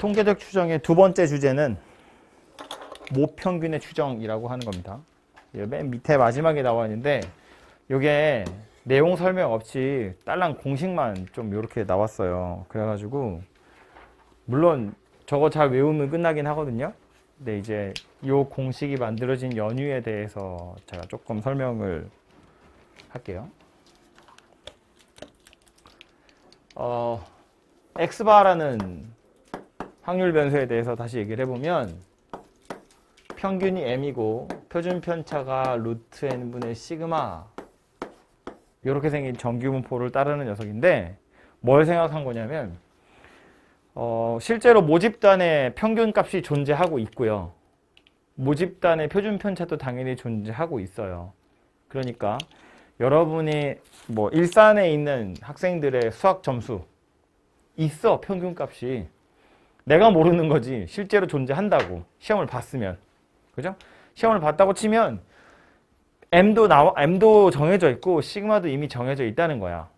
통계적 추정의 두 번째 주제는 모평균의 추정이라고 하는 겁니다. 맨 밑에 마지막에 나와 있는데 이게 내용 설명 없이 딸랑 공식만 좀 이렇게 나왔어요. 그래가지고 물론 저거 잘 외우면 끝나긴 하거든요. 근데 이제 이 공식이 만들어진 연유에 대해서 제가 조금 설명을 할게요. X바라는 확률 변수에 대해서 다시 얘기를 해보면 평균이 m이고 표준 편차가 루트 n분의 시그마 이렇게 생긴 정규분포를 따르는 녀석인데 뭘 생각한 거냐면 실제로 모집단에 평균 값이 존재하고 있고요. 모집단의 표준 편차도 당연히 존재하고 있어요. 그러니까 여러분이 뭐 일산에 있는 학생들의 수학 점수 있어, 평균 값이. 내가 모르는 거지. 실제로 존재한다고. 시험을 봤으면. 그죠? 시험을 봤다고 치면 M도 정해져 있고 시그마도 이미 정해져 있다는 거야.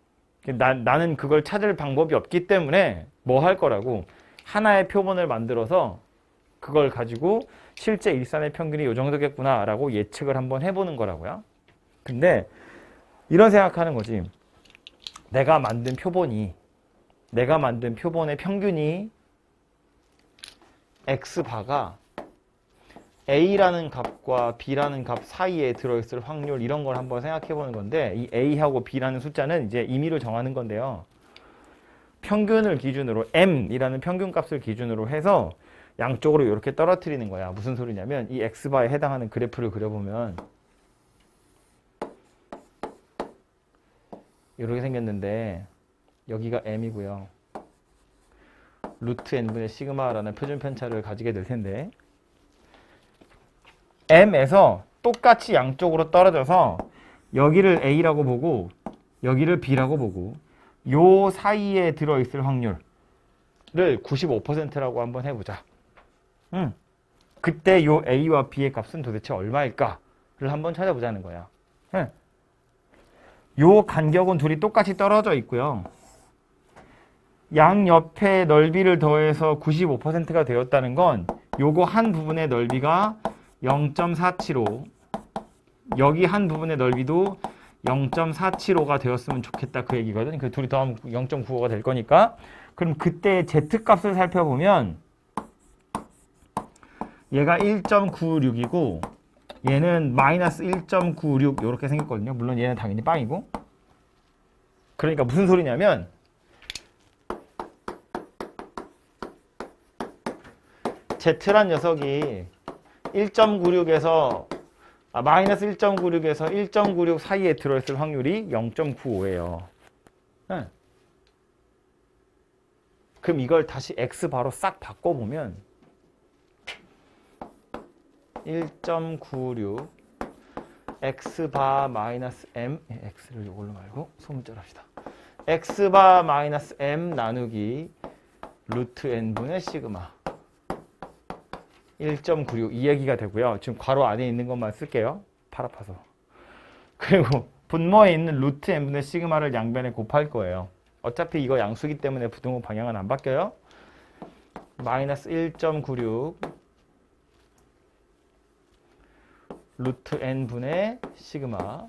나는 그걸 찾을 방법이 없기 때문에 뭐 할 거라고 하나의 표본을 만들어서 그걸 가지고 실제 일산의 평균이 이 정도겠구나 라고 예측을 한번 해보는 거라고요. 근데 이런 생각하는 거지. 내가 만든 표본의 평균이 X바가 A라는 값과 B라는 값 사이에 들어있을 확률 이런 걸 한번 생각해 보는 건데 이 A하고 B라는 숫자는 이제 임의로 정하는 건데요. 평균을 기준으로 M이라는 평균 값을 기준으로 해서 양쪽으로 이렇게 떨어뜨리는 거야. 무슨 소리냐면 이 X바에 해당하는 그래프를 그려보면 이렇게 생겼는데 여기가 M이고요. 루트 n분의 시그마라는 표준 편차를 가지게 될 텐데 M에서 똑같이 양쪽으로 떨어져서 여기를 A라고 보고 여기를 B라고 보고 요 사이에 들어있을 확률을 95%라고 한번 해보자. 그때 요 A와 B의 값은 도대체 얼마일까를 한번 찾아보자는 거야. 요 간격은 둘이 똑같이 떨어져 있고요. 양옆의 넓이를 더해서 95%가 되었다는 건 요거 한 부분의 넓이가 0.475 여기 한 부분의 넓이도 0.475가 되었으면 좋겠다 그 얘기거든. 그 둘이 더하면 0.95가 될 거니까. 그럼 그때 Z값을 살펴보면 얘가 1.96이고 얘는 마이너스 1.96 이렇게 생겼거든요. 물론 얘는 당연히 빵이고. 그러니까 무슨 소리냐면 Z란 녀석이 1.96에서 마이너스 1.96에서 1.96 사이에 들어있을 확률이 0.95예요. 그럼 이걸 다시 X바로 싹 바꿔보면 1.96 X바 마이너스 M X를 이걸로 말고 소문자로 합시다. X바 마이너스 M 나누기 루트 N분의 시그마 1.96 이 얘기가 되고요. 지금 괄호 안에 있는 것만 쓸게요. 팔 아파서. 그리고 분모에 있는 루트 n분의 시그마를 양변에 곱할 거예요. 어차피 이거 양수기 때문에 부등호 방향은 안 바뀌어요. 마이너스 1.96 루트 n분의 시그마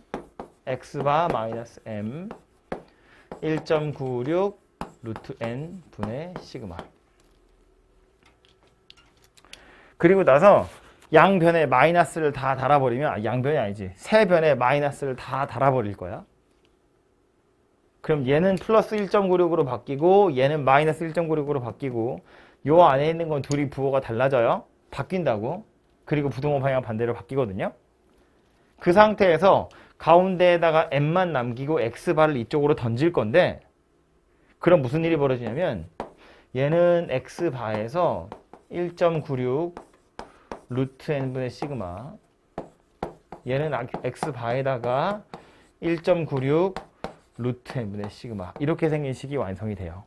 x바 마이너스 m 1.96 루트 n분의 시그마. 그리고 나서 양변에 마이너스를 다 달아버리면 양변이 아니지. 세 변에 마이너스를 다 달아버릴 거야. 그럼 얘는 플러스 1.96으로 바뀌고 얘는 마이너스 1.96으로 바뀌고 요 안에 있는 건 둘이 부호가 달라져요. 바뀐다고. 그리고 부등호 방향 반대로 바뀌거든요. 그 상태에서 가운데에다가 m만 남기고 x바를 이쪽으로 던질 건데 그럼 무슨 일이 벌어지냐면 얘는 x바에서 1.96 루트 n분의 시그마 얘는 x바에다가 1.96 루트 n분의 시그마 이렇게 생긴 식이 완성이 돼요.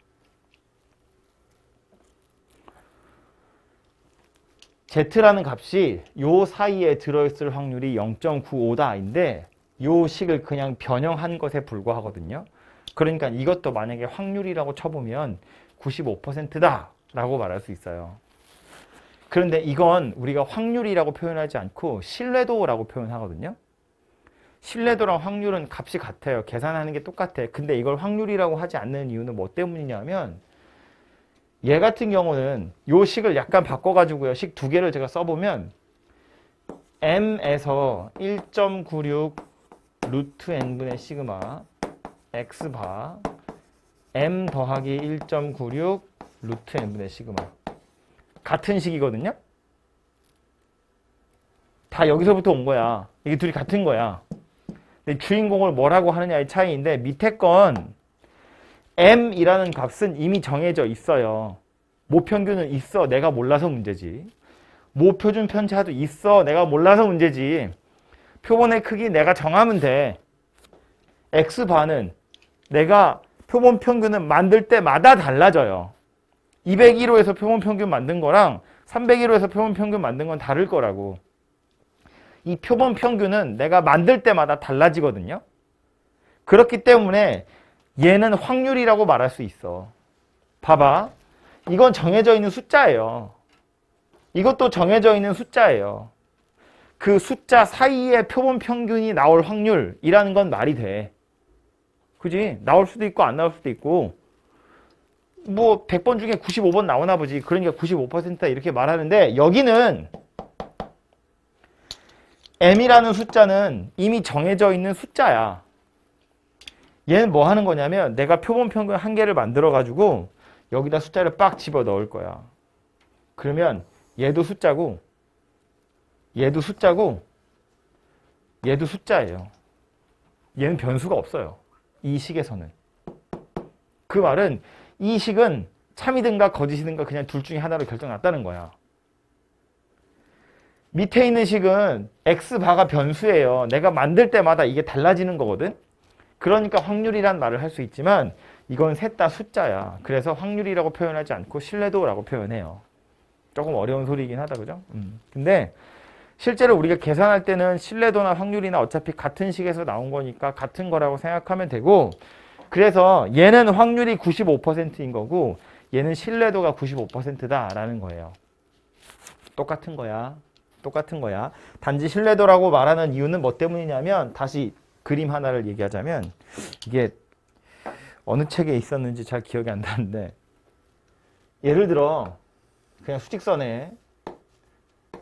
Z라는 값이 요 사이에 들어있을 확률이 0.95다인데 요 식을 그냥 변형한 것에 불과하거든요. 그러니까 이것도 만약에 확률이라고 쳐보면 95%다 라고 말할 수 있어요. 그런데 이건 우리가 확률이라고 표현하지 않고 신뢰도라고 표현하거든요. 신뢰도랑 확률은 값이 같아요. 계산하는 게 똑같아. 근데 이걸 확률이라고 하지 않는 이유는 뭐 때문이냐면 얘 같은 경우는 요 식을 약간 바꿔가지고요. 식 두 개를 제가 써보면 m에서 1.96 루트 n분의 시그마 x바 m 더하기 1.96 루트 n분의 시그마 같은 식이거든요. 다 여기서부터 온 거야. 이게 둘이 같은 거야. 근데 주인공을 뭐라고 하느냐의 차이인데 밑에 건 m이라는 값은 이미 정해져 있어요. 모평균은 있어. 내가 몰라서 문제지. 모표준 편차도 있어. 내가 몰라서 문제지. 표본의 크기 내가 정하면 돼. x바는 내가 표본 평균은 만들 때마다 달라져요. 201호에서 표본 평균 만든 거랑 301호에서 표본 평균 만든 건 다를 거라고. 이 표본 평균은 내가 만들 때마다 달라지거든요. 그렇기 때문에 얘는 확률이라고 말할 수 있어. 봐봐. 이건 정해져 있는 숫자예요. 이것도 정해져 있는 숫자예요. 그 숫자 사이에 표본 평균이 나올 확률이라는 건 말이 돼. 그지? 나올 수도 있고 안 나올 수도 있고 뭐 100번 중에 95번 나오나 보지. 그러니까 95%다 이렇게 말하는데 여기는 m이라는 숫자는 이미 정해져 있는 숫자야. 얘는 뭐 하는 거냐면 내가 표본 평균 한 개를 만들어 가지고 여기다 숫자를 빡 집어 넣을 거야. 그러면 얘도 숫자고 얘도 숫자고 얘도 숫자예요. 얘는 변수가 없어요. 이 식에서는. 그 말은 이 식은 참이든가 거짓이든가 그냥 둘 중에 하나로 결정났다는 거야. 밑에 있는 식은 x바가 변수예요. 내가 만들 때마다 이게 달라지는 거거든. 그러니까 확률이란 말을 할 수 있지만 이건 셋 다 숫자야. 그래서 확률이라고 표현하지 않고 신뢰도라고 표현해요. 조금 어려운 소리이긴 하다, 그죠? 근데 실제로 우리가 계산할 때는 신뢰도나 확률이나 어차피 같은 식에서 나온 거니까 같은 거라고 생각하면 되고, 그래서 얘는 확률이 95%인 거고 얘는 신뢰도가 95%다라는 거예요. 똑같은 거야. 똑같은 거야. 단지 신뢰도라고 말하는 이유는 뭐 때문이냐면, 다시 그림 하나를 얘기하자면, 이게 어느 책에 있었는지 잘 기억이 안 나는데, 예를 들어 그냥 수직선에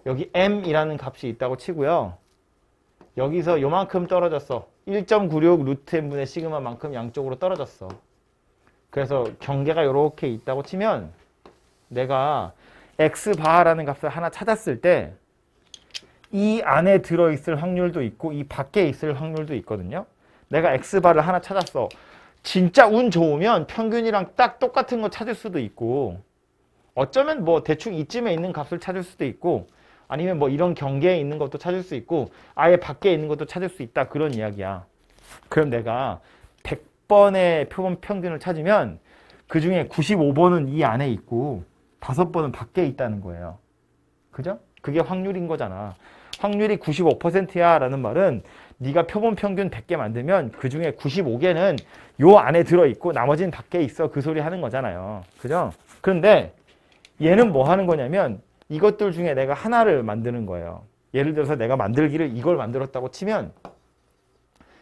여기 m이라는 값이 있다고 치고요. 여기서 요만큼 떨어졌어. 1.96 루트 n분의 시그마만큼 양쪽으로 떨어졌어. 그래서 경계가 이렇게 있다고 치면 내가 x바라는 값을 하나 찾았을 때 이 안에 들어있을 확률도 있고 이 밖에 있을 확률도 있거든요. 내가 x바를 하나 찾았어. 진짜 운 좋으면 평균이랑 딱 똑같은 거 찾을 수도 있고, 어쩌면 뭐 대충 이쯤에 있는 값을 찾을 수도 있고, 아니면 뭐 이런 경계에 있는 것도 찾을 수 있고 아예 밖에 있는 것도 찾을 수 있다, 그런 이야기야. 그럼 내가 100번의 표본 평균을 찾으면 그 중에 95번은 이 안에 있고 5번은 밖에 있다는 거예요. 그죠? 그게 확률인 거잖아. 확률이 95%야 라는 말은 네가 표본 평균 100개 만들면 그 중에 95개는 요 안에 들어있고 나머지는 밖에 있어, 그 소리 하는 거잖아요. 그죠? 그런데 얘는 뭐 하는 거냐면 이것들 중에 내가 하나를 만드는 거예요. 예를 들어서 내가 만들기를 이걸 만들었다고 치면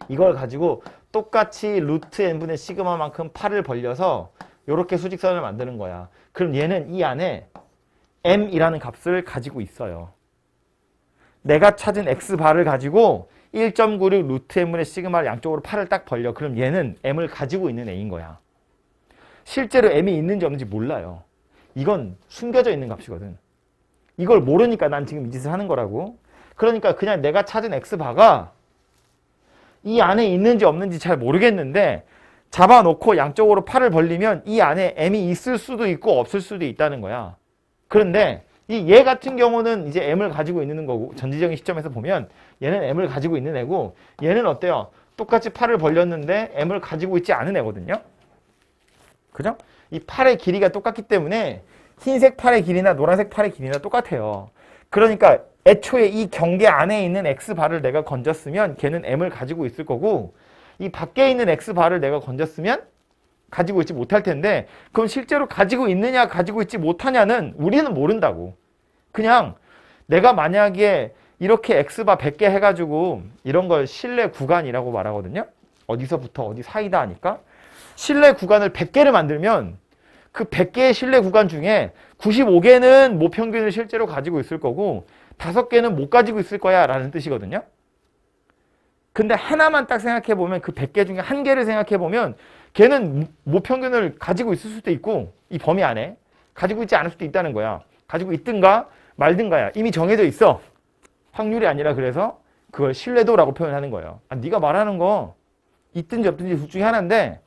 이걸 가지고 똑같이 루트 n분의 시그마만큼 팔을 벌려서 이렇게 수직선을 만드는 거야. 그럼 얘는 이 안에 m이라는 값을 가지고 있어요. 내가 찾은 x바를 가지고 1.96 루트 n분의 시그마를 양쪽으로 팔을 딱 벌려. 그럼 얘는 m을 가지고 있는 애인 거야. 실제로 m이 있는지 없는지 몰라요. 이건 숨겨져 있는 값이거든. 이걸 모르니까 난 지금 이 짓을 하는 거라고. 그러니까 그냥 내가 찾은 x바가 이 안에 있는지 없는지 잘 모르겠는데 잡아놓고 양쪽으로 팔을 벌리면 이 안에 m이 있을 수도 있고 없을 수도 있다는 거야. 그런데 이 얘 같은 경우는 이제 m을 가지고 있는 거고, 전지적인 시점에서 보면 얘는 m을 가지고 있는 애고, 얘는 어때요? 똑같이 팔을 벌렸는데 m을 가지고 있지 않은 애거든요. 그죠? 이 팔의 길이가 똑같기 때문에 흰색 팔의 길이나 노란색 팔의 길이나 똑같아요. 그러니까 애초에 이 경계 안에 있는 x바를 내가 건졌으면 걔는 m을 가지고 있을 거고, 이 밖에 있는 x바를 내가 건졌으면 가지고 있지 못할 텐데 그럼 실제로 가지고 있느냐 가지고 있지 못하냐는 우리는 모른다고. 그냥 내가 만약에 이렇게 X바 100개 해가지고 이런 걸 신뢰 구간이라고 말하거든요. 어디서부터 어디 사이다 하니까 신뢰 구간을 100개를 만들면 그 100개의 신뢰 구간 중에 95개는 모평균을 실제로 가지고 있을 거고 5개는 못 가지고 있을 거야 라는 뜻이거든요. 근데 하나만 딱 생각해보면 그 100개 중에 한 개를 생각해보면 걔는 모평균을 가지고 있을 수도 있고 이 범위 안에 가지고 있지 않을 수도 있다는 거야. 가지고 있든가 말든가야. 이미 정해져 있어. 확률이 아니라 그래서 그걸 신뢰도라고 표현하는 거예요. 네가 말하는 거 있든지 없든지 둘 중에 하나인데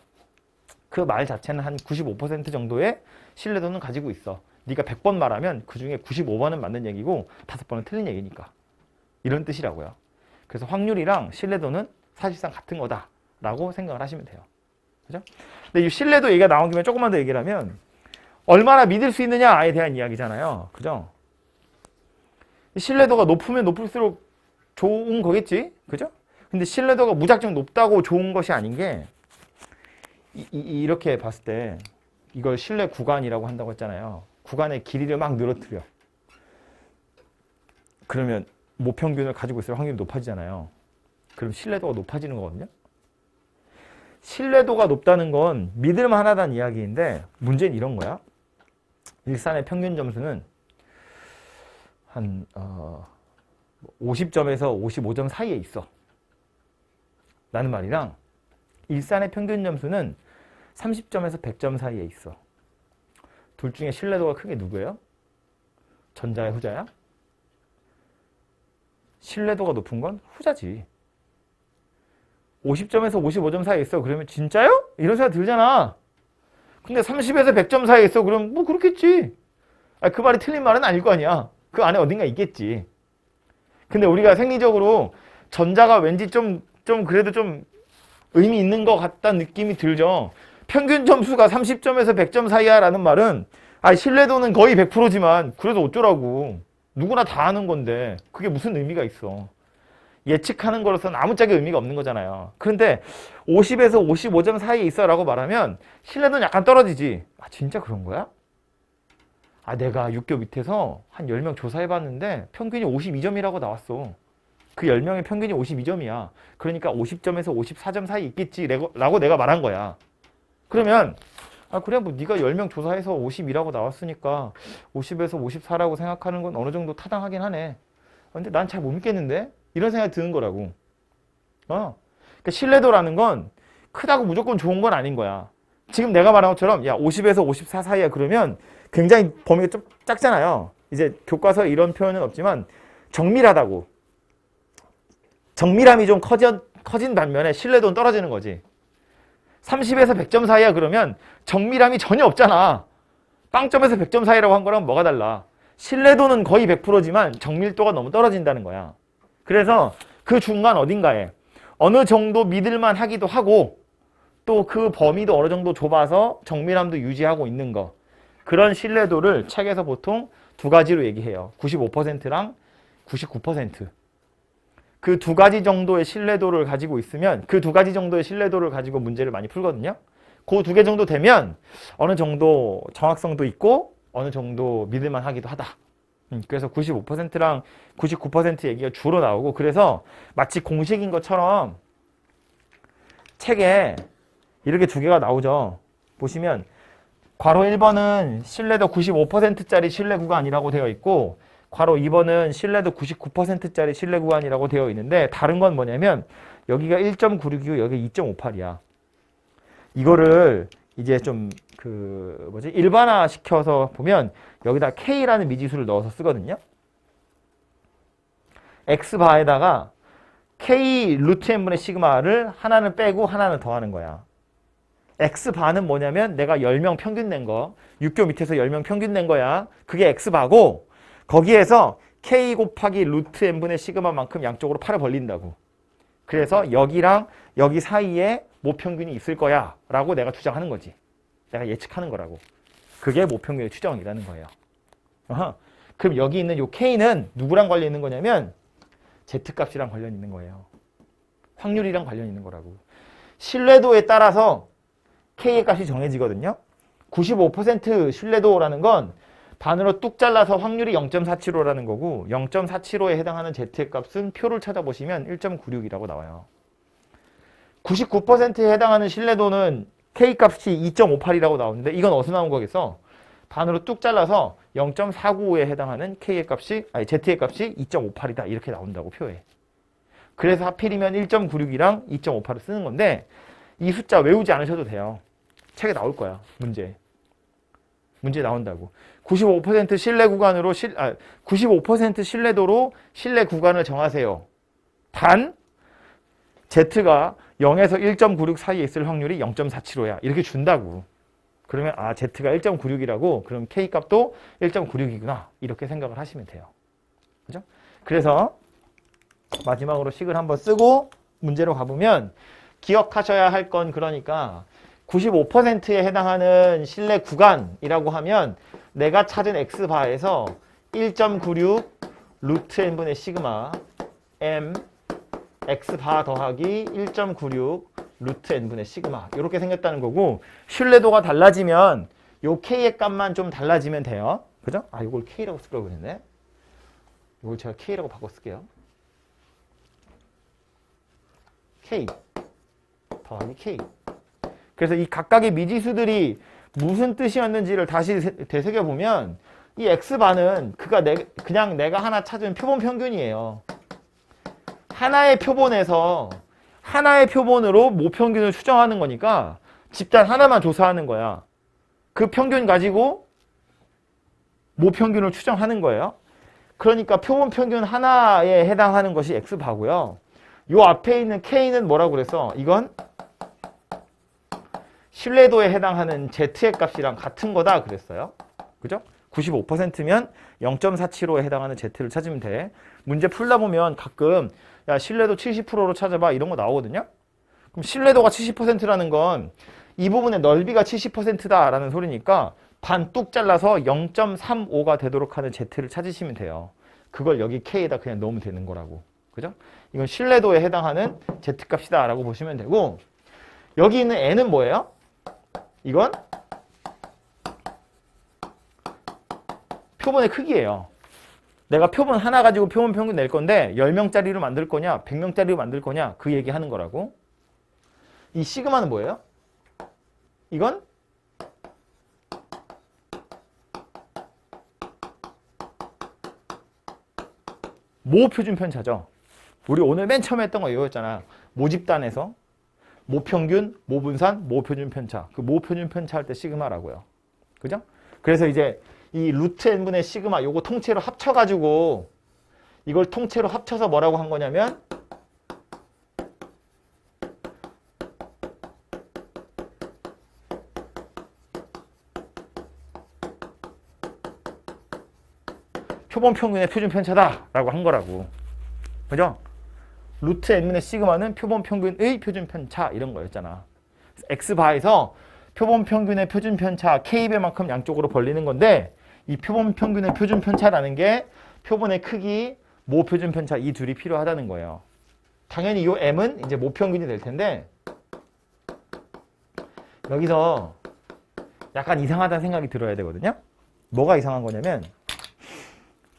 그 말 자체는 한 95% 정도의 신뢰도는 가지고 있어. 네가 100번 말하면 그 중에 95번은 맞는 얘기고 5번은 틀린 얘기니까. 이런 뜻이라고요. 그래서 확률이랑 신뢰도는 사실상 같은 거다라고 생각을 하시면 돼요. 그죠? 근데 이 신뢰도 얘기가 나온 김에 조금만 더 얘기를 하면 얼마나 믿을 수 있느냐에 대한 이야기잖아요. 그죠? 신뢰도가 높으면 높을수록 좋은 거겠지? 그죠? 근데 신뢰도가 무작정 높다고 좋은 것이 아닌 게 이렇게 봤을 때 이걸 신뢰 구간이라고 한다고 했잖아요. 구간의 길이를 막 늘어뜨려. 그러면 모평균을 가지고 있을 확률이 높아지잖아요. 그럼 신뢰도가 높아지는 거거든요. 신뢰도가 높다는 건 믿을만하다는 이야기인데 문제는 이런 거야. 일산의 평균 점수는 한 50점에서 55점 사이에 있어. 라는 말이랑 일산의 평균 점수는 30점에서 100점 사이에 있어. 둘 중에 신뢰도가 크게 누구예요? 전자야, 후자야? 신뢰도가 높은 건 후자지. 50점에서 55점 사이에 있어. 그러면 진짜요? 이런 생각 들잖아. 근데 30에서 100점 사이에 있어. 그럼 뭐 그렇겠지. 그 말이 틀린 말은 아닐 거 아니야. 그 안에 어딘가 있겠지. 근데 우리가 생리적으로 전자가 왠지 좀 그래도 좀 의미 있는 것 같다는 느낌이 들죠. 평균 점수가 30점에서 100점 사이야 라는 말은 신뢰도는 거의 100%지만 그래도 어쩌라고. 누구나 다 아는 건데 그게 무슨 의미가 있어. 예측하는 거로서는 아무짝에 의미가 없는 거잖아요. 그런데 50에서 55점 사이에 있어 라고 말하면 신뢰도는 약간 떨어지지. 진짜 그런 거야? 내가 6교 밑에서 한 10명 조사해봤는데 평균이 52점이라고 나왔어. 그 10명의 평균이 52점이야. 그러니까 50점에서 54점 사이 있겠지 라고 내가 말한 거야. 그러면 그래 뭐 네가 10명 조사해서 50이라고 나왔으니까 50에서 54라고 생각하는 건 어느 정도 타당하긴 하네. 근데 난 잘 못 믿겠는데? 이런 생각이 드는 거라고. 그러니까 신뢰도라는 건 크다고 무조건 좋은 건 아닌 거야. 지금 내가 말한 것처럼 50에서 54 사이야 그러면 굉장히 범위가 좀 작잖아요. 이제 교과서에 이런 표현은 없지만 정밀하다고. 정밀함이 좀 커진 반면에 신뢰도는 떨어지는 거지. 30에서 100점 사이야 그러면 정밀함이 전혀 없잖아. 빵점에서 100점 사이라고 한 거랑 뭐가 달라. 신뢰도는 거의 100%지만 정밀도가 너무 떨어진다는 거야. 그래서 그 중간 어딘가에 어느 정도 믿을만 하기도 하고 또 그 범위도 어느 정도 좁아서 정밀함도 유지하고 있는 거. 그런 신뢰도를 책에서 보통 두 가지로 얘기해요. 95%랑 99%. 그 두 가지 정도의 신뢰도를 가지고 있으면 그 두 가지 정도의 신뢰도를 가지고 문제를 많이 풀거든요. 그 두 개 정도 되면 어느 정도 정확성도 있고 어느 정도 믿을만 하기도 하다. 그래서 95%랑 99% 얘기가 주로 나오고 그래서 마치 공식인 것처럼 책에 이렇게 두 개가 나오죠. 보시면 괄호 1번은 신뢰도 95%짜리 신뢰 구간이라고 되어 있고 괄호 2번은 신뢰도 99%짜리 신뢰 구간이라고 되어 있는데 다른 건 뭐냐면 여기가 1.969, 여기 2.58이야. 이거를 이제 좀 일반화 시켜서 보면 여기다 K라는 미지수를 넣어서 쓰거든요. X바에다가 K 루트 n분의 시그마를 하나는 빼고 하나는 더하는 거야. X바는 뭐냐면 내가 10명 평균 낸 거, 6교 밑에서 10명 평균 낸 거야. 그게 X바고 거기에서 K 곱하기 루트 n분의 시그마만큼 양쪽으로 팔을 벌린다고. 그래서 여기랑 여기 사이에 모평균이 있을 거야 라고 내가 주장하는 거지. 내가 예측하는 거라고. 그게 모평균의 추정이라는 거예요. 그럼 여기 있는 요 K는 누구랑 관련 있는 거냐면 Z값이랑 관련 있는 거예요. 확률이랑 관련 있는 거라고. 신뢰도에 따라서 K의 값이 정해지거든요. 95% 신뢰도라는 건 반으로 뚝 잘라서 확률이 0.475라는 거고 0.475에 해당하는 Z의 값은 표를 찾아보시면 1.96이라고 나와요. 99%에 해당하는 신뢰도는 K 값이 2.58이라고 나오는데 이건 어디서 나온 거겠어? 반으로 뚝 잘라서 0.495에 해당하는 Z의 값이 2.58이다 이렇게 나온다고 표에. 그래서 하필이면 1.96이랑 2.58을 쓰는 건데 이 숫자 외우지 않으셔도 돼요. 책에 나올 거야. 문제 나온다고. 95% 신뢰 구간으로 95% 신뢰도로 신뢰 구간을 정하세요. 단 Z가 0에서 1.96 사이에 있을 확률이 0.475야. 이렇게 준다고. 그러면 Z가 1.96이라고 그럼 K 값도 1.96이구나. 이렇게 생각을 하시면 돼요. 그죠? 그래서 마지막으로 식을 한번 쓰고 문제로 가보면 기억하셔야 할 건 그러니까 95%에 해당하는 신뢰 구간이라고 하면 내가 찾은 x바에서 1.96 루트 n분의 시그마 m x바 더하기 1.96 루트 n분의 시그마 이렇게 생겼다는 거고 신뢰도가 달라지면 요 k의 값만 좀 달라지면 돼요. 그죠? 이걸 k라고 쓰려고 그랬네. 이걸 제가 k라고 바꿔 쓸게요. k 더하기 k. 그래서 이 각각의 미지수들이 무슨 뜻이었는지를 다시 되새겨보면 이 x바는 그냥 내가 하나 찾은 표본 평균이에요. 하나의 표본에서 하나의 표본으로 모평균을 추정하는 거니까 집단 하나만 조사하는 거야. 그 평균 가지고 모평균을 추정하는 거예요. 그러니까 표본 평균 하나에 해당하는 것이 x바고요. 요 앞에 있는 k는 뭐라고 그랬어? 이건 신뢰도에 해당하는 Z의 값이랑 같은 거다 그랬어요. 그죠? 95%면 0.475에 해당하는 Z를 찾으면 돼. 문제 풀다 보면 가끔 야 신뢰도 70%로 찾아봐 이런 거 나오거든요. 그럼 신뢰도가 70%라는 건 이 부분의 넓이가 70%다라는 소리니까 반 뚝 잘라서 0.35가 되도록 하는 Z를 찾으시면 돼요. 그걸 여기 K에다 그냥 넣으면 되는 거라고. 그죠? 이건 신뢰도에 해당하는 Z값이다 라고 보시면 되고 여기 있는 N은 뭐예요? 이건 표본의 크기예요. 내가 표본 하나 가지고 표본 평균 낼 건데 10명짜리로 만들 거냐 100명짜리로 만들 거냐 그 얘기 하는 거라고. 이 시그마는 뭐예요? 이건 모 표준 편차죠. 우리 오늘 맨 처음에 했던 거 이거였잖아. 모집단에서 모평균, 모분산, 모표준 편차. 그 모표준 편차 할 때 시그마라고요. 그죠? 그래서 이제 이 루트 n분의 시그마 요거 통째로 합쳐가지고 이걸 통째로 합쳐서 뭐라고 한 거냐면 표본 평균의 표준 편차다 라고 한 거라고. 그죠? 루트 n분의 시그마는 표본 평균의 표준 편차 이런 거였잖아. x바에서 표본 평균의 표준 편차 k배만큼 양쪽으로 벌리는 건데 이 표본 평균의 표준 편차라는 게 표본의 크기, 모 표준 편차 이 둘이 필요하다는 거예요. 당연히 이 m은 이제 모 평균이 될 텐데 여기서 약간 이상하다는 생각이 들어야 되거든요. 뭐가 이상한 거냐면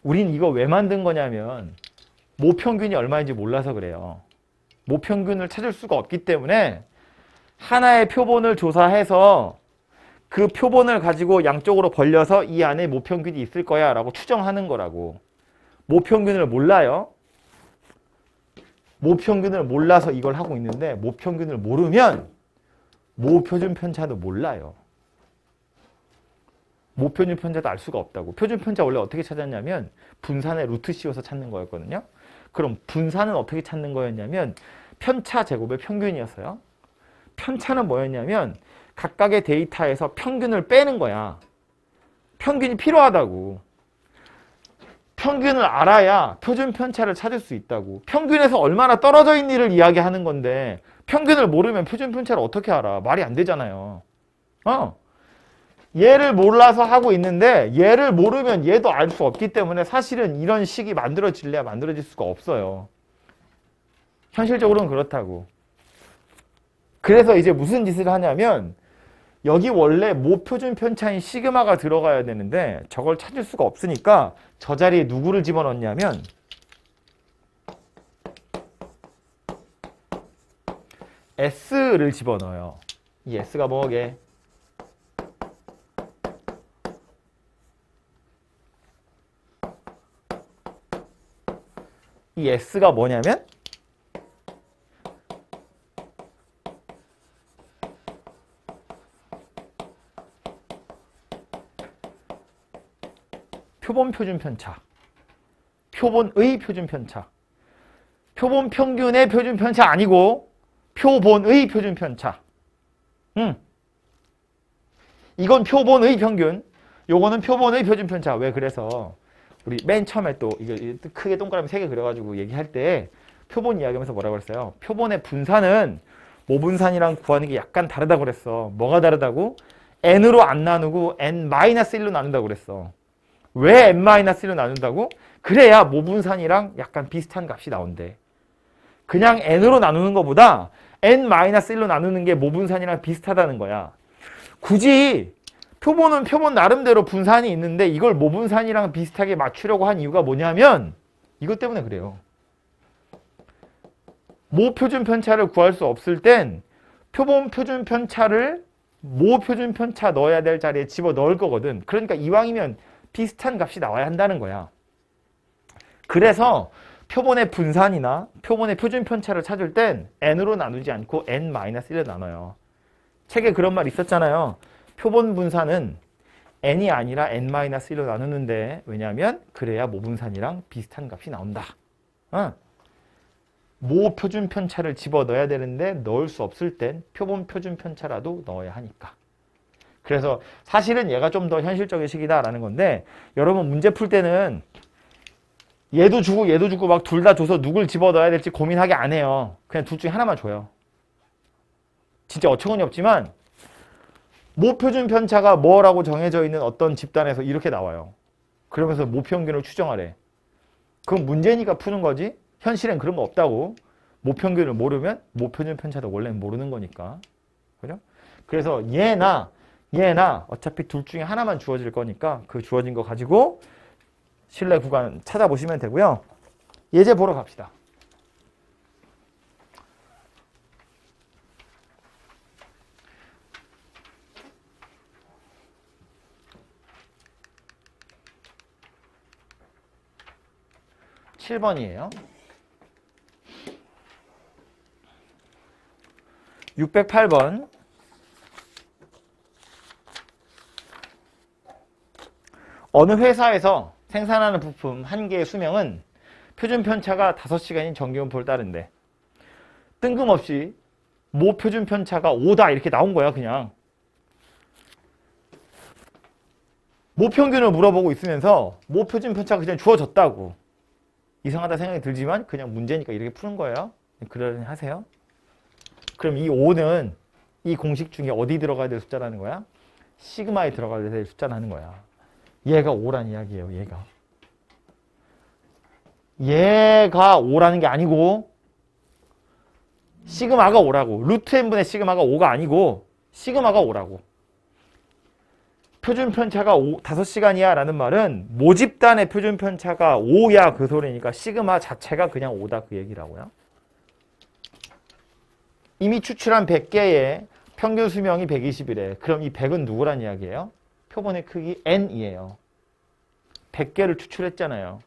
우린 이거 왜 만든 거냐면 모평균이 얼마인지 몰라서 그래요. 모평균을 찾을 수가 없기 때문에 하나의 표본을 조사해서 그 표본을 가지고 양쪽으로 벌려서 이 안에 모평균이 있을 거야 라고 추정하는 거라고. 모평균을 몰라요. 모평균을 몰라서 이걸 하고 있는데 모평균을 모르면 모표준 편차도 몰라요. 모표준 편차도 알 수가 없다고. 표준 편차 원래 어떻게 찾았냐면 분산의 루트 씌워서 찾는 거였거든요. 그럼 분산은 어떻게 찾는 거였냐면 편차 제곱의 평균이었어요. 편차는 뭐였냐면 각각의 데이터에서 평균을 빼는 거야. 평균이 필요하다고. 평균을 알아야 표준 편차를 찾을 수 있다고. 평균에서 얼마나 떨어져 있니를 이야기하는 건데 평균을 모르면 표준 편차를 어떻게 알아? 말이 안 되잖아요. 얘를 몰라서 하고 있는데 얘를 모르면 얘도 알 수 없기 때문에 사실은 이런 식이 만들어질래야 만들어질 수가 없어요. 현실적으로는 그렇다고. 그래서 이제 무슨 짓을 하냐면 여기 원래 모표준 편차인 시그마가 들어가야 되는데 저걸 찾을 수가 없으니까 저 자리에 누구를 집어넣냐면 S를 집어넣어요. 이 S가 뭐게? 이 S가 뭐냐면 표본 표준 편차, 표본의 표준 편차, 표본 평균의 표준 편차 아니고 표본의 표준 편차. 이건 표본의 평균, 요거는 표본의 표준 편차. 왜 그래서 우리 맨 처음에 또 이거 크게 동그라미 3개 그려가지고 얘기할 때 표본 이야기하면서 뭐라고 그랬어요? 표본의 분산은 모분산이랑 구하는 게 약간 다르다고 그랬어. 뭐가 다르다고? n으로 안 나누고 n-1로 나눈다고 그랬어. 왜 n-1로 나눈다고? 그래야 모분산이랑 약간 비슷한 값이 나온대. 그냥 n으로 나누는 것보다 n-1로 나누는 게 모분산이랑 비슷하다는 거야. 굳이 표본은 표본 나름대로 분산이 있는데 이걸 모분산이랑 비슷하게 맞추려고 한 이유가 뭐냐면 이것 때문에 그래요. 모표준 편차를 구할 수 없을 땐 표본 표준 편차를 모표준 편차 넣어야 될 자리에 집어 넣을 거거든. 그러니까 이왕이면 비슷한 값이 나와야 한다는 거야. 그래서 표본의 분산이나 표본의 표준 편차를 찾을 땐 n으로 나누지 않고 n-1로 나눠요. 책에 그런 말 있었잖아요. 표본 분산은 n이 아니라 n-1로 나누는데 왜냐하면 그래야 모분산이랑 비슷한 값이 나온다. 모 표준 편차를 집어넣어야 되는데 넣을 수 없을 땐 표본 표준 편차라도 넣어야 하니까. 그래서 사실은 얘가 좀 더 현실적인 식이다라는 건데 여러분 문제 풀 때는 얘도 주고 막 둘 다 줘서 누굴 집어넣어야 될지 고민하게 안 해요. 그냥 둘 중에 하나만 줘요. 진짜 어처구니 없지만 모표준 편차가 뭐라고 정해져 있는 어떤 집단에서 이렇게 나와요. 그러면서 모평균을 추정하래. 그건 문제니까 푸는 거지. 현실엔 그런 거 없다고. 모평균을 모르면 모표준 편차도 원래는 모르는 거니까. 그죠? 그래서 얘나 어차피 둘 중에 하나만 주어질 거니까 그 주어진 거 가지고 신뢰 구간 찾아보시면 되고요. 예제 보러 갑시다. (7번이에요) 608번 어느 회사에서 생산하는 부품 한 개의 수명은 표준 편차가 5시간인 정기분포를 따른대. 뜬금없이 모 표준 편차가 5다 이렇게 나온 거야. 그냥 모 평균을 물어보고 있으면서 모 표준 편차가 그냥 주어졌다고. 이상하다 생각이 들지만 그냥 문제니까 이렇게 푸는 거예요. 그러려니 하세요. 그럼 이 5는 이 공식 중에 어디 들어가야 될 숫자라는 거야? 시그마에 들어가야 될 숫자라는 거야. 얘가 5란 이야기예요. 얘가 5라는 게 아니고 시그마가 5라고. 루트 n분의 시그마가 5가 아니고 시그마가 5라고. 표준 편차가 5시간이야 라는 말은 모집단의 표준 편차가 5야 그 소리니까 시그마 자체가 그냥 5다 그 얘기라고요. 이미 추출한 100개의 평균 수명이 120이래. 그럼 이 100은 누구란 이야기예요? 표본의 크기 n이에요. 100개를 추출했잖아요.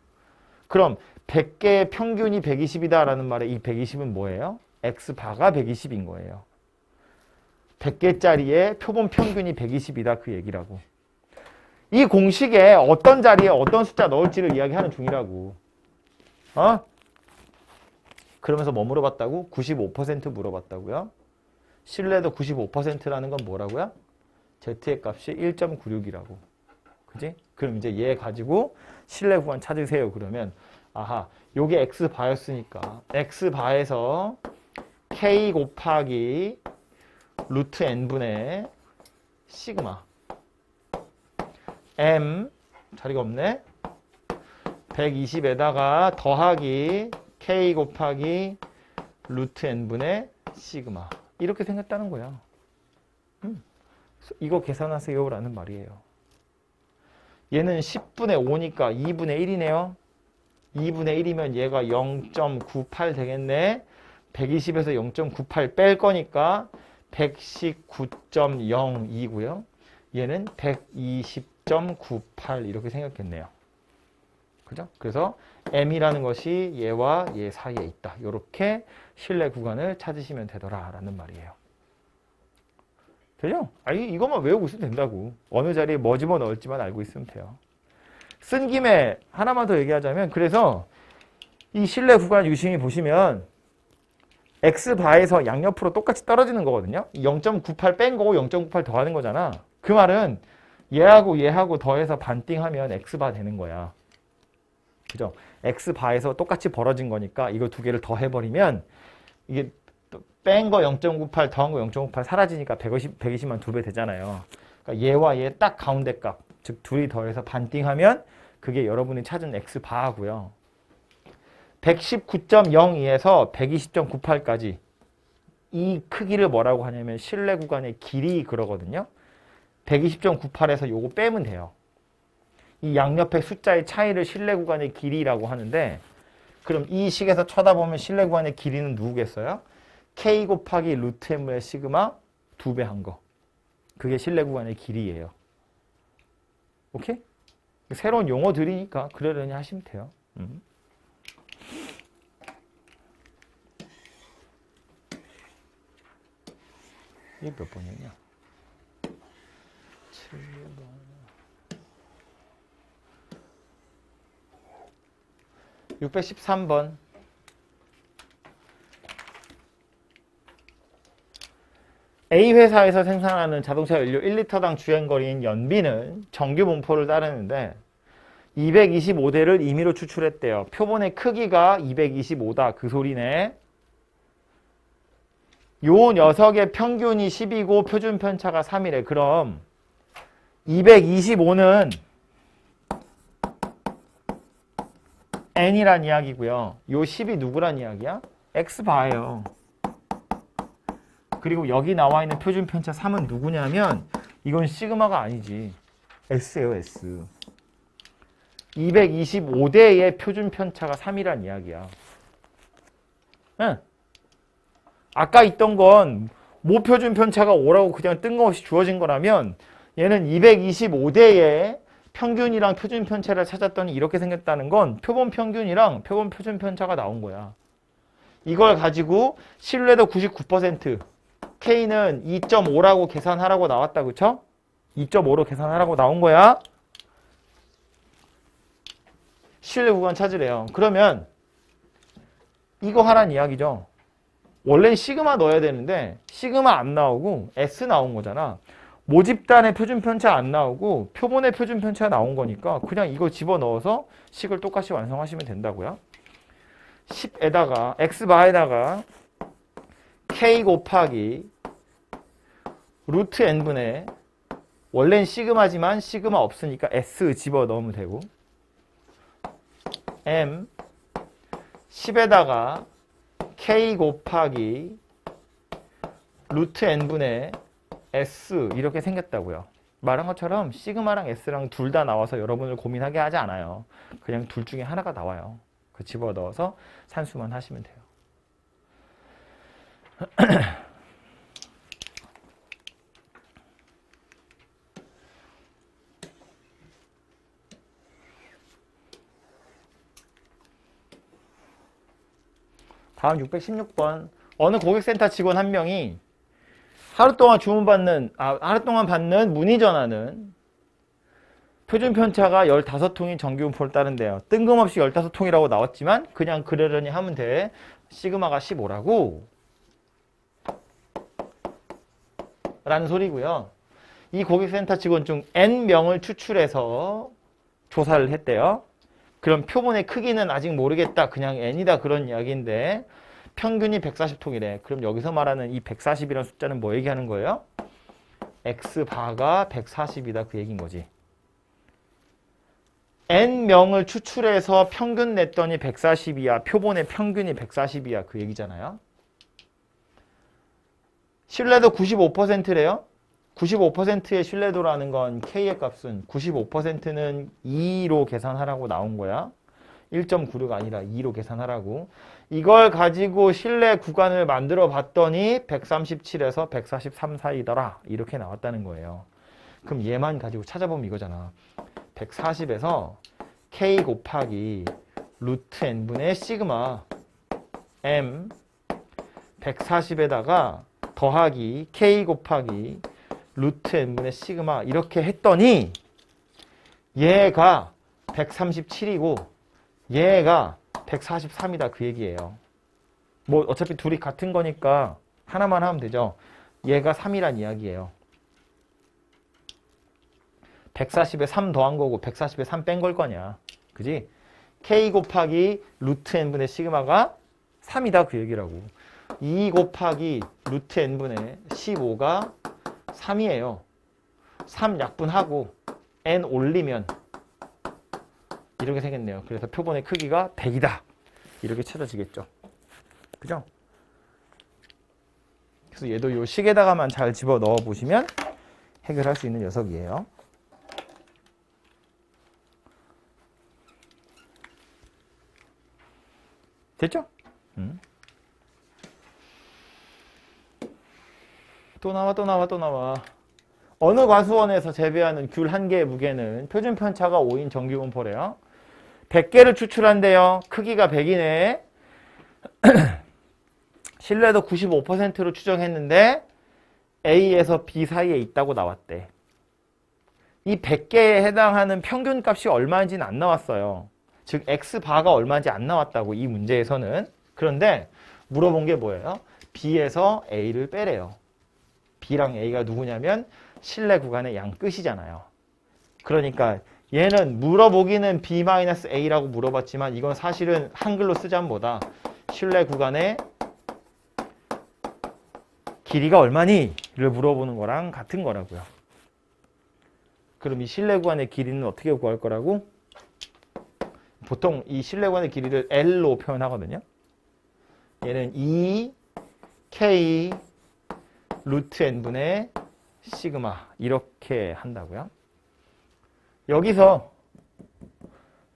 그럼 100개의 평균이 120이다 라는 말에 이 120은 뭐예요? x바가 120인 거예요. 100개짜리의 표본 평균이 120이다 그 얘기라고. 이 공식에 어떤 자리에 어떤 숫자 넣을지를 이야기하는 중이라고. 그러면서 뭐 물어봤다고? 95% 물어봤다고요? 신뢰도 95%라는 건 뭐라고요? z의 값이 1.96이라고. 그지? 그럼 이제 얘 가지고 신뢰 구간 찾으세요. 그러면 아하, 요게 x바였으니까 x바에서 k 곱하기 루트 n분의 시그마 m 자리가 없네. 120에다가 더하기 k 곱하기 루트 n분의 시그마 이렇게 생겼다는 거야. 이거 계산하세요 라는 말이에요. 얘는 10분의 5니까 2분의 1이네요. 2분의 1이면 얘가 0.98 되겠네. 120에서 0.98 뺄 거니까 119.02고요. 얘는 120.98 이렇게 생겼겠네요. 그죠? 그래서 M이라는 것이 얘와 얘 사이에 있다. 이렇게 실내 구간을 찾으시면 되더라라는 말이에요. 되죠? 아니, 이것만 외우고 있으면 된다고. 어느 자리에 뭐 집어넣을지만 알고 있으면 돼요. 쓴 김에 하나만 더 얘기하자면, 그래서 이 실내 구간 유심히 보시면 X바에서 양옆으로 똑같이 떨어지는 거거든요. 0.98 뺀 거고 0.98 더하는 거잖아. 그 말은 얘하고 얘하고 더해서 반띵하면 X바 되는 거야. 그죠? X바에서 똑같이 벌어진 거니까 이거 두 개를 더해버리면 이게 뺀 거 0.98 더한 거 0.98 사라지니까 120만 2배 되잖아요. 그러니까 얘와 얘 딱 가운데 값, 즉 둘이 더해서 반띵하면 그게 여러분이 찾은 X바하고요. 119.02에서 120.98까지 이 크기를 뭐라고 하냐면 실내 구간의 길이 그러거든요. 120.98에서 요거 빼면 돼요. 이 양옆의 숫자의 차이를 실내 구간의 길이라고 하는데, 그럼 이 식에서 쳐다보면 실내 구간의 길이는 누구겠어요? K 곱하기 루트 M의 시그마 2배 한 거. 그게 실내 구간의 길이에요. 오케이? 새로운 용어들이니까 그러려니 하시면 돼요. 이게 몇 번이냐? 7번. 613번. A 회사에서 생산하는 자동차 연료 1리터당 주행거리인 연비는 정규 분포를 따르는데 225대를 임의로 추출했대요. 표본의 크기가 225다. 그 소리네. 요 녀석의 평균이 10이고 표준 편차가 3이래. 그럼 225는 N이란 이야기고요. 요 10이 누구란 이야기야? X바예요. 그리고 여기 나와 있는 표준 편차 3은 누구냐면 이건 시그마가 아니지. S예요, S. 225대의 표준 편차가 3이란 이야기야. 응. 아까 있던 건 모표준 편차가 5라고 그냥 뜬금없이 주어진 거라면 얘는 225대의 평균이랑 표준 편차를 찾았더니 이렇게 생겼다는 건 표본 평균이랑 표본 표준 편차가 나온 거야. 이걸 가지고 신뢰도 99%, K는 2.5라고 계산하라고 나왔다. 그쵸? 2.5로 계산하라고 나온 거야. 신뢰 구간 찾으래요. 그러면 이거 하란 이야기죠. 원래는 시그마 넣어야 되는데 시그마 안 나오고 S 나온 거잖아. 모집단의 표준 편차 안 나오고 표본의 표준 편차 나온 거니까 그냥 이거 집어넣어서 식을 똑같이 완성하시면 된다고요. 10에다가 X바에다가 K 곱하기 루트 N분의 원래는 시그마지만 시그마 없으니까 S 집어넣으면 되고 M 10에다가 K 곱하기 루트 N분의 S 이렇게 생겼다고요. 말한 것처럼 시그마랑 S랑 둘 다 나와서 여러분을 고민하게 하지 않아요. 그냥 둘 중에 하나가 나와요. 그 집어넣어서 산수만 하시면 돼요. 다음 616번. 어느 고객센터 직원 한 명이 하루 동안 하루 동안 받는 문의 전화는 표준 편차가 15통인 정규 분포를 따른대요. 뜬금없이 15통이라고 나왔지만 그냥 그러려니 하면 돼. 시그마가 15라고 라는 소리고요. 이 고객센터 직원 중 N명을 추출해서 조사를 했대요. 그럼 표본의 크기는 아직 모르겠다. 그냥 N이다 그런 이야기인데 평균이 140통이래. 그럼 여기서 말하는 이 140이라는 숫자는 뭐 얘기하는 거예요? X바가 140이다 그 얘기인 거지. N명을 추출해서 평균 냈더니 140이야. 표본의 평균이 140이야. 그 얘기잖아요. 신뢰도 95%래요. 95%의 신뢰도라는 건 K의 값은 95%는 2로 계산하라고 나온 거야. 1.96 아니라 2로 계산하라고. 이걸 가지고 신뢰 구간을 만들어 봤더니 137에서 143 사이더라. 이렇게 나왔다는 거예요. 그럼 얘만 가지고 찾아보면 이거잖아. 140에서 K 곱하기 루트 n분의 시그마 m 140에다가 더하기 K 곱하기 루트 n분의 시그마 이렇게 했더니 얘가 137이고 얘가 143이다 그 얘기예요. 뭐 어차피 둘이 같은 거니까 하나만 하면 되죠. 얘가 3이란 이야기예요. 140에 3 더한 거고 140에 3 뺀 걸 거냐. 그지? K 곱하기 루트 n분의 시그마가 3이다 그 얘기라고. 2 곱하기 루트 n분의 15가 3이에요. 3 약분하고 n 올리면 이렇게 생겼네요. 그래서 표본의 크기가 100이다. 이렇게 찾아지겠죠. 그죠? 그래서 얘도 요 식에다가만 잘 집어 넣어 보시면 해결할 수 있는 녀석이에요. 됐죠? 또 나와. 어느 과수원에서 재배하는 귤 한 개의 무게는 표준 편차가 5인 정규 분포래요. 100개를 추출한대요. 크기가 100이네. 신뢰도 95%로 추정했는데 A에서 B 사이에 있다고 나왔대. 이 100개에 해당하는 평균 값이 얼마인지는 안 나왔어요. 즉 X바가 얼마인지 안 나왔다고 이 문제에서는. 그런데 물어본 게 뭐예요? B에서 A를 빼래요. B랑 A가 누구냐면 신뢰 구간의 양 끝이잖아요. 그러니까 얘는 물어보기는 B-A라고 물어봤지만 이건 사실은 한글로 쓰자면 뭐다? 신뢰 구간의 길이가 얼마니? 를 물어보는 거랑 같은 거라고요. 그럼 이 신뢰 구간의 길이는 어떻게 구할 거라고? 보통 이 신뢰 구간의 길이를 L로 표현하거든요. 얘는 2K 루트 n분의 시그마 이렇게 한다고요. 여기서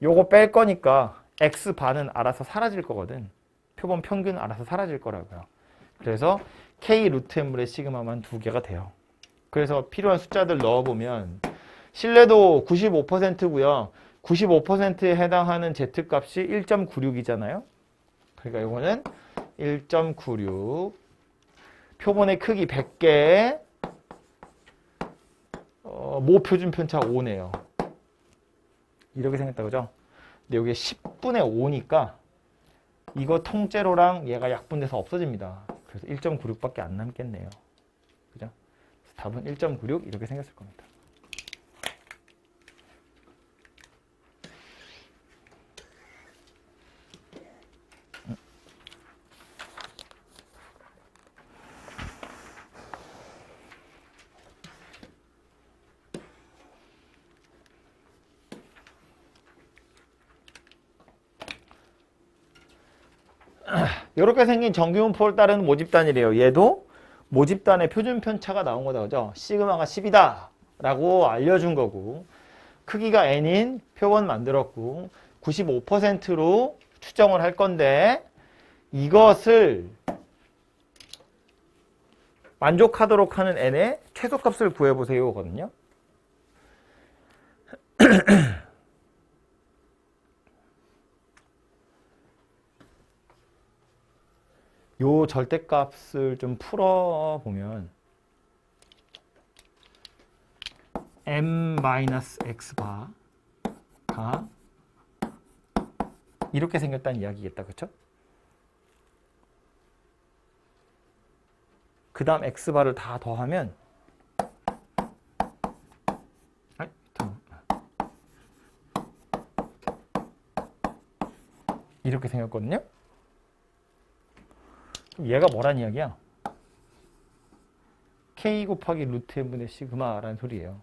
요거 뺄 거니까 X바는 알아서 사라질 거거든. 표본 평균은 알아서 사라질 거라고요. 그래서 K 루트 n분의 시그마만 2개가 돼요. 그래서 필요한 숫자들 넣어보면 신뢰도 95%고요. 95%에 해당하는 Z값이 1.96이잖아요. 그러니까 이거는 1.96 표본의 크기 100개 모 표준 편차 5네요. 이렇게 생겼다 그죠? 근데 여기 10분의 5니까 이거 통째로랑 얘가 약분돼서 없어집니다. 그래서 1.96밖에 안 남겠네요. 그죠? 답은 1.96 이렇게 생겼을 겁니다. 이렇게 생긴 정규분포를 따르는 모집단이래요. 얘도 모집단의 표준 편차가 나온 거다. 그죠? 시그마가 10이다 라고 알려준 거고 크기가 n인 표본 만들었고 95%로 추정을 할 건데 이것을 만족하도록 하는 n의 최소값을 구해보세요 거든요. 요 절대값을 좀 풀어보면 m-x바가 이렇게 생겼다는 이야기겠다. 그쵸? 그 다음 x바를 다 더하면 이렇게 생겼거든요. 얘가 뭐란 이야기야? K 곱하기 루트 n분의 시그마라는 소리예요.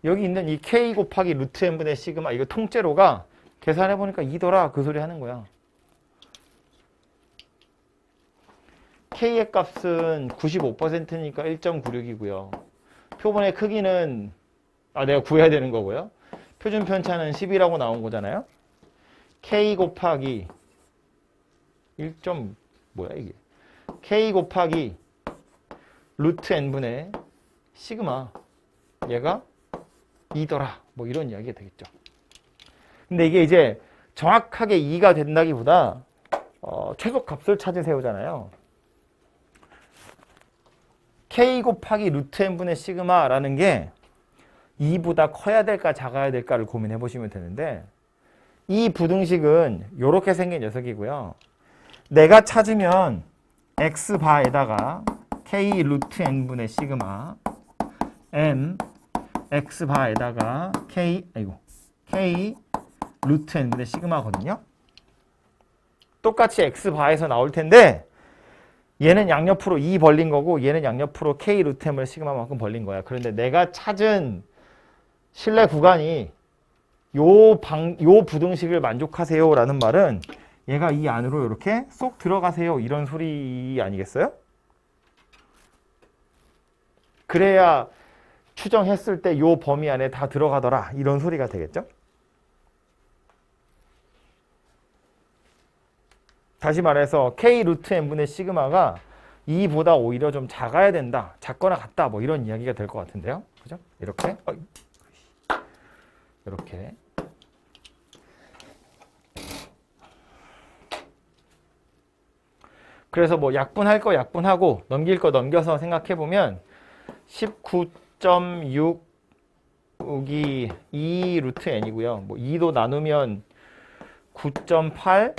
여기 있는 이 K 곱하기 루트 n분의 시그마 이거 통째로가 계산해보니까 2더라 그 소리 하는 거야. K의 값은 95%니까 1.96이고요. 표본의 크기는 내가 구해야 되는 거고요. 표준 편차는 10이라고 나온 거잖아요. K 곱하기 1. 뭐야 이게? K 곱하기 루트 n분의 시그마 얘가 2더라. 뭐 이런 이야기가 되겠죠. 근데 이게 이제 정확하게 2가 된다기보다 최소값을 찾으세요잖아요. K 곱하기 루트 n분의 시그마라는 게 2보다 커야 될까 작아야 될까를 고민해 보시면 되는데 이 부등식은 이렇게 생긴 녀석이고요. 내가 찾으면 x바에다가 K 루트 n분의 시그마 m x바에다가 K 루트 n분의 시그마거든요. 똑같이 x바에서 나올 텐데 얘는 양옆으로 2 벌린 거고 얘는 양옆으로 K 루트 n분의 시그마만큼 벌린 거야. 그런데 내가 찾은 실내 구간이 요 부등식을 만족하세요 라는 말은 얘가 이 안으로 이렇게 쏙 들어가세요 이런 소리 아니겠어요? 그래야 추정했을 때 요 범위 안에 다 들어가더라 이런 소리가 되겠죠? 다시 말해서 K 루트 n분의 시그마가 2보다 오히려 좀 작아야 된다, 작거나 같다 뭐 이런 이야기가 될 것 같은데요. 그죠? 이렇게 이렇게 그래서 뭐 약분할 거 약분하고 넘길 거 넘겨서 생각해 보면 19.6이 2 루트 n이고요. 뭐 2도 나누면 9.8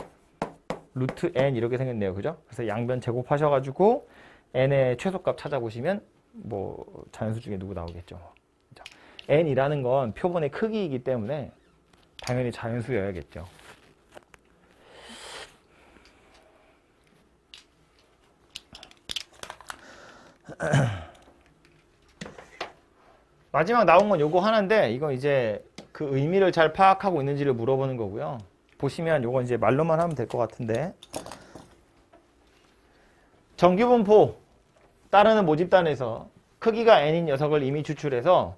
루트 n 이렇게 생겼네요. 그죠? 그래서 양변 제곱하셔가지고 n의 최소값 찾아보시면 뭐 자연수 중에 누구 나오겠죠. 그죠? n이라는 건 표본의 크기이기 때문에 당연히 자연수여야겠죠. 마지막 나온 건 요거 하나인데 이거 이제 그 의미를 잘 파악하고 있는지를 물어보는 거고요. 보시면 요거 이제 말로만 하면 될 것 같은데 정규분포 따르는 모집단에서 크기가 n인 녀석을 이미 추출해서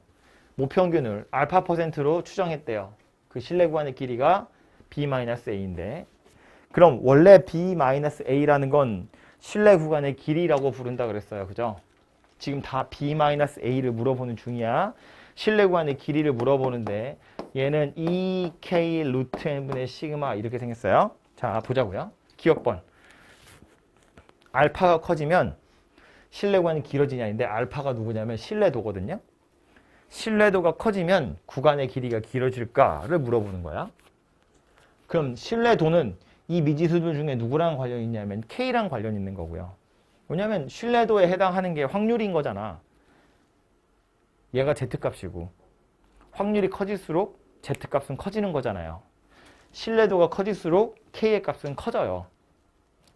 모평균을 알파 %로 추정했대요. 그 실내 구간의 길이가 b-a인데 그럼 원래 b-a라는 건 실내 구간의 길이라고 부른다 그랬어요. 그죠? 지금 다 b-a를 물어보는 중이야. 실내 구간의 길이를 물어보는데 얘는 2k 루트 n분의 시그마 이렇게 생겼어요. 자, 보자고요. 기억번. 알파가 커지면 실내 구간이 길어지냐인데 알파가 누구냐면 실내도거든요. 실내도가 커지면 구간의 길이가 길어질까를 물어보는 거야. 그럼 실내도는 이 미지수들 중에 누구랑 관련이 있냐면 K랑 관련이 있는 거고요. 왜냐하면 실내도에 해당하는 게 확률인 거잖아. 얘가 Z값이고 확률이 커질수록 Z값은 커지는 거잖아요. 실내도가 커질수록 K의 값은 커져요.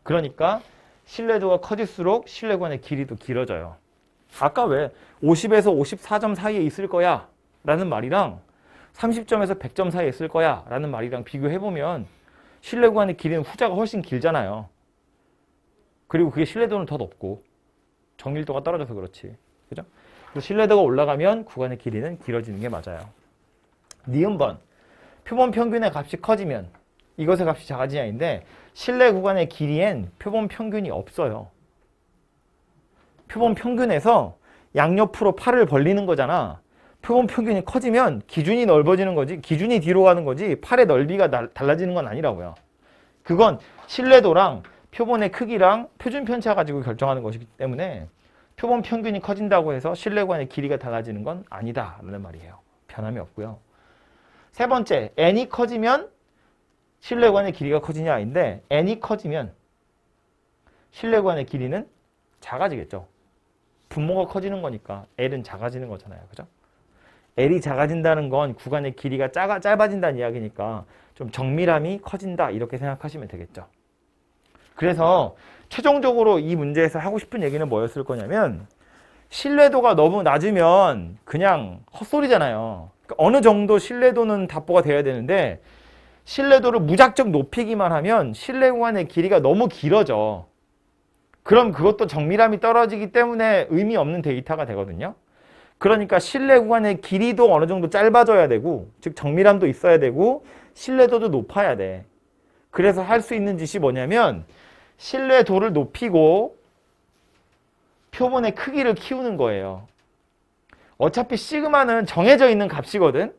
그러니까 실내도가 커질수록 실내구간의 길이도 길어져요. 아까 왜 50에서 54점 사이에 있을 거야 라는 말이랑 30점에서 100점 사이에 있을 거야 라는 말이랑 비교해보면 실내구간의 길이는 후자가 훨씬 길잖아요. 그리고 그게 신뢰도는 더 높고 정밀도가 떨어져서 그렇지. 그죠? 그래서 신뢰도가 올라가면 구간의 길이는 길어지는 게 맞아요. 니은번. 표본 평균의 값이 커지면 이것의 값이 작아지냐인데 실내 구간의 길이엔 표본 평균이 없어요. 표본 평균에서 양옆으로 팔을 벌리는 거잖아. 표본 평균이 커지면 기준이 넓어지는 거지, 기준이 뒤로 가는 거지 팔의 넓이가 달라지는 건 아니라고요. 그건 신뢰도랑 표본의 크기랑 표준 편차 가지고 결정하는 것이기 때문에 표본 평균이 커진다고 해서 실내 구간의 길이가 달라지는 건 아니다라는 말이에요. 변함이 없고요. 세 번째, n이 커지면 실내 구간의 길이가 커지냐인데 n이 커지면 실내 구간의 길이는 작아지겠죠. 분모가 커지는 거니까 L은 작아지는 거잖아요. 그죠? L이 작아진다는 건 구간의 길이가 짧아진다는 이야기니까 좀 정밀함이 커진다 이렇게 생각하시면 되겠죠. 그래서 최종적으로 이 문제에서 하고 싶은 얘기는 뭐였을 거냐면 신뢰도가 너무 낮으면 그냥 헛소리잖아요. 그러니까 어느 정도 신뢰도는 답보가 돼야 되는데 신뢰도를 무작정 높이기만 하면 실내 구간의 길이가 너무 길어져. 그럼 그것도 정밀함이 떨어지기 때문에 의미 없는 데이터가 되거든요. 그러니까 실내 구간의 길이도 어느 정도 짧아져야 되고, 즉 정밀함도 있어야 되고 신뢰도도 높아야 돼. 그래서 할 수 있는 짓이 뭐냐면 신뢰도를 높이고 표본의 크기를 키우는 거예요. 어차피 시그마는 정해져 있는 값이거든.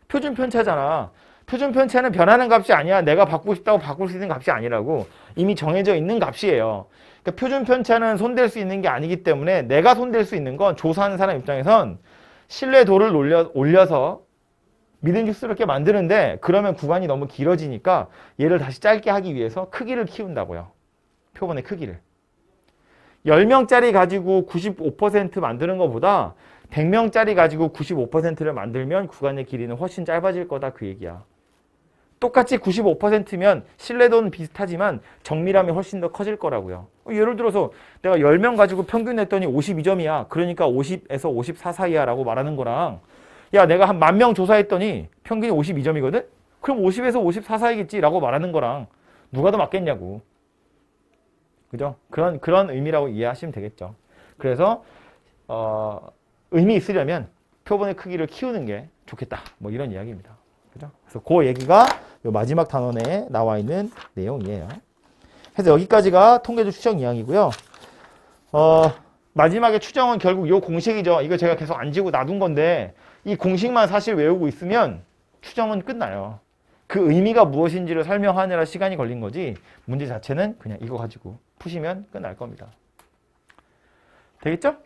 표준 편차잖아. 표준 편차는 변하는 값이 아니야. 내가 바꾸고 싶다고 바꿀 수 있는 값이 아니라고. 이미 정해져 있는 값이에요. 그러니까 표준 편차는 손댈 수 있는 게 아니기 때문에 내가 손댈 수 있는 건 조사하는 사람 입장에선 신뢰도를 올려서 믿음직스럽게 만드는데, 그러면 구간이 너무 길어지니까 얘를 다시 짧게 하기 위해서 크기를 키운다고요. 표본의 크기를. 10명짜리 가지고 95% 만드는 것보다 100명짜리 가지고 95%를 만들면 구간의 길이는 훨씬 짧아질 거다, 그 얘기야. 똑같이 95%면 신뢰도는 비슷하지만 정밀함이 훨씬 더 커질 거라고요. 예를 들어서 내가 10명 가지고 평균 냈더니 52점이야. 그러니까 50에서 54 사이야 라고 말하는 거랑, 야 내가 한 10,000명 조사했더니 평균이 52점이거든? 그럼 50에서 54 사이겠지 라고 말하는 거랑 누가 더 맞겠냐고. 그죠? 그런 의미라고 이해하시면 되겠죠. 그래서 의미 있으려면 표본의 크기를 키우는 게 좋겠다. 뭐 이런 이야기입니다. 그죠? 그래서 그 얘기가 요 마지막 단원에 나와 있는 내용이에요. 그래서 여기까지가 통계조 추정 이항이고요. 마지막에 추정은 결국 요 공식이죠. 이거 제가 계속 안 지고 놔둔 건데 이 공식만 사실 외우고 있으면 추정은 끝나요. 그 의미가 무엇인지를 설명하느라 시간이 걸린 거지, 문제 자체는 그냥 이거 가지고 푸시면 끝날 겁니다. 되겠죠?